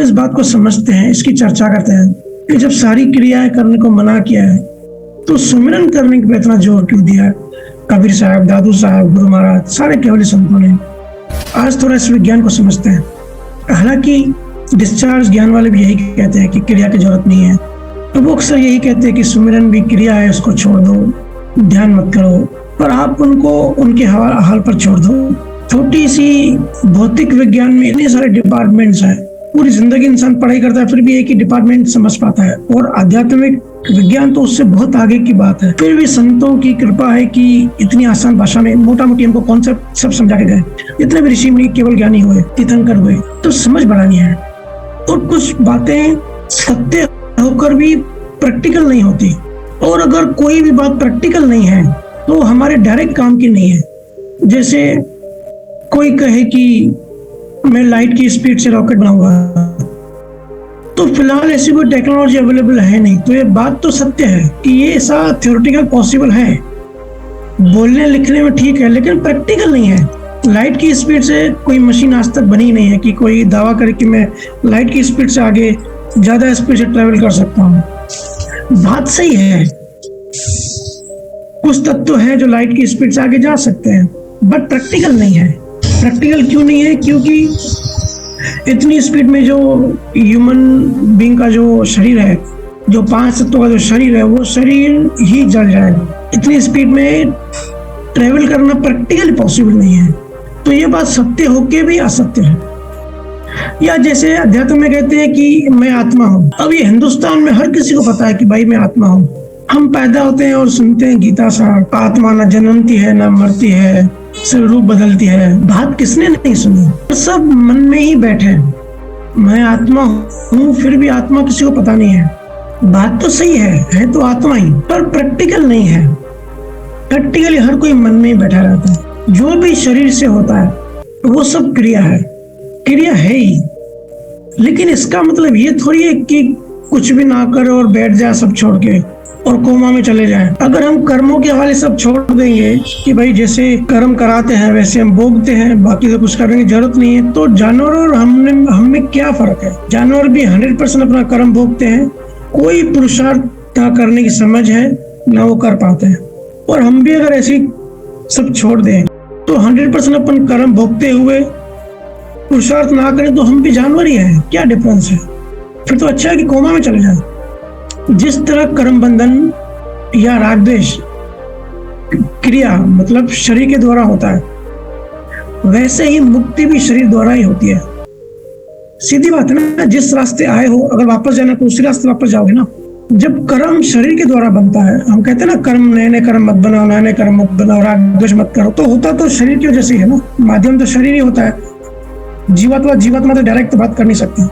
इस बात को समझते हैं, इसकी चर्चा करते हैं कि जब सारी क्रियाएं करने को मना किया है तो सुमिरन करने पे इतना जोर क्यों दिया है। कबीर साहब, दादू साहब, गुरु महाराज, सारे केवल संतों ने आज थोड़ा इस विज्ञान को समझते हैं। हालांकि डिस्चार्ज ज्ञान वाले भी यही कहते हैं कि क्रिया की जरूरत नहीं है, तो वो अक्सर यही कहते हैं कि सुमिरन भी क्रिया है, उसको छोड़ दो, ध्यान मत करो, पर आप उनको उनके हाल पर छोड़ दो। छोटी सी भौतिक विज्ञान में इतने सारे डिपार्टमेंट्स हैं, पूरी जिंदगी इंसान पढ़ाई करता है फिर भी एक ही डिपार्टमेंट समझ पाता है, और आध्यात्मिक विज्ञान तो उससे बहुत आगे की बात है। फिर भी संतों की कृपा है कि इतनी आसान भाषा में मोटा मोटी हमको कॉन्सेप्ट सब समझा के गए। जितने भी ऋषि मुनि केवल ज्ञानी हुए, तीर्थंकर हुए, तो समझ बढ़ानी है। और कुछ बातें सत्य होकर भी प्रैक्टिकल नहीं होती, और अगर कोई भी बात प्रैक्टिकल नहीं है तो हमारे डायरेक्ट काम की नहीं है। जैसे कोई कहे कि मैं लाइट की स्पीड से रॉकेट बनाऊंगा, तो फिलहाल ऐसी कोई टेक्नोलॉजी अवेलेबल है नहीं, तो ये बात तो सत्य है कि ये ऐसा थ्योरेटिकल पॉसिबल है, बोलने लिखने में ठीक है, लेकिन प्रैक्टिकल नहीं है। लाइट की स्पीड से कोई मशीन आज तक बनी नहीं है कि कोई दावा करे कि मैं लाइट की स्पीड से आगे ज्यादा स्पीड से ट्रेवल कर सकता हूँ। बात सही है, कुछ तत्व है जो लाइट की स्पीड से आगे जा सकते हैं, बट प्रैक्टिकल नहीं है। प्रैक्टिकल क्यों नहीं है? क्योंकि इतनी स्पीड में जो ह्यूमन बीइंग का जो शरीर है, जो 5 तत्वों का जो शरीर है, वो शरीर ही जल जाएगा। इतनी स्पीड में ट्रेवल करना प्रैक्टिकली पॉसिबल नहीं है। तो ये बात सत्य होके भी असत्य है। या जैसे अध्यात्म में कहते हैं कि मैं आत्मा हूँ। अब ये हिंदुस्तान में हर किसी को पता है कि भाई मैं आत्मा हूँ। हम पैदा होते हैं और सुनते हैं गीता साहब, आत्मा न जन्मती है न मरती है, सिर्फ रूप बदलती है। बात किसने नहीं सुनी, सब मन में ही बैठे हैं। मैं आत्मा हूँ, फिर भी आत्मा किसी को पता नहीं है। बात तो सही है तो आत्मा ही, पर प्रैक्टिकल नहीं है। प्रैक्टिकली हर कोई मन में ही बैठा रहता है। जो भी शरीर से होता है वो सब क्रिया है, क्रिया है ही। लेकिन इसका मतलब ये थोड़ी है कि कुछ भी ना करे और बैठ जाए सब छोड़ के और कोमा में चले जाएं। अगर हम कर्मों के हवाले सब छोड़ देंगे कि भाई जैसे कर्म कराते हैं वैसे हम भोगते हैं, बाकी तो कुछ करने की जरूरत नहीं है, तो जानवर और हम में क्या फर्क है? जानवर भी 100% अपना कर्म भोगते हैं, कोई पुरुषार्थ ना करने की समझ है ना वो कर पाते हैं। और हम भी अगर ऐसी सब छोड़ दें तो 100% अपन कर्म भोगते हुए पुरुषार्थ ना करें तो हम भी जानवर ही हैं। क्या डिफरेंस है? फिर तो अच्छा है कि कोमा में चले जाए। जिस तरह कर्म बंधन या राग द्वेष क्रिया मतलब शरीर के द्वारा होता है, वैसे ही मुक्ति भी शरीर द्वारा ही होती है। सीधी बात है ना, जिस रास्ते आए हो अगर वापस जाना तो उसी रास्ते वापस जाओगे ना। जब कर्म शरीर के द्वारा बनता है, हम कहते हैं ना कर्म नए नए कर्म मत बनाओ, नए नए कर्म मत बनाओ, राग द्वेष मत करो, तो होता तो शरीर की वजह से ही है ना। माध्यम तो शरीर ही होता है। जीवात्मा तो डायरेक्ट बात कर नहीं सकती।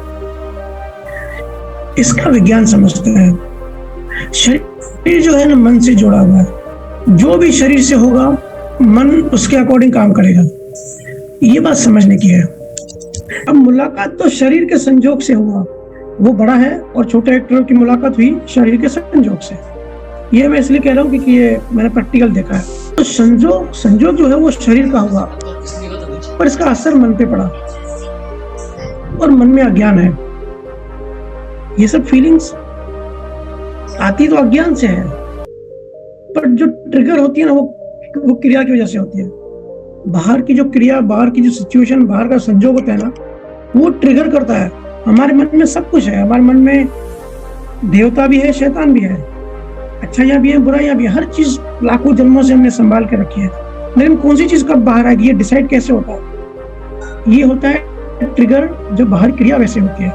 इसका विज्ञान समझते हैं। शरीर जो है ना मन से जुड़ा हुआ है। जो भी शरीर से होगा मन उसके अकॉर्डिंग काम करेगा। ये बात समझने की है। अब मुलाकात तो शरीर के संजोग से हुआ, वो बड़ा है, और छोटे एक्टरों की मुलाकात हुई शरीर के संजोग से। ये मैं इसलिए कह रहा हूँ क्योंकि ये मैंने प्रैक्टिकल देखा है। तो संजोग जो है वो शरीर का हुआ, पर इसका असर मन पे पड़ा और मन में अज्ञान है। ये सब फीलिंग्स आती तो अज्ञान से है, पर जो ट्रिगर होती है ना वो क्रिया की वजह से होती है। बाहर की जो क्रिया, बाहर की जो सिचुएशन, बाहर का संजोग होता है ना, वो ट्रिगर करता है। हमारे मन में सब कुछ है। हमारे मन में देवता भी है, शैतान भी है, अच्छाइयाँ भी है, बुराइयां भी है। हर चीज लाखों जन्मों से हमने संभाल के रखी है। लेकिन कौन सी चीज कब बाहर आएगी ये डिसाइड कैसे होता है? ये होता है ट्रिगर, जो बाहर क्रिया वैसे होती है।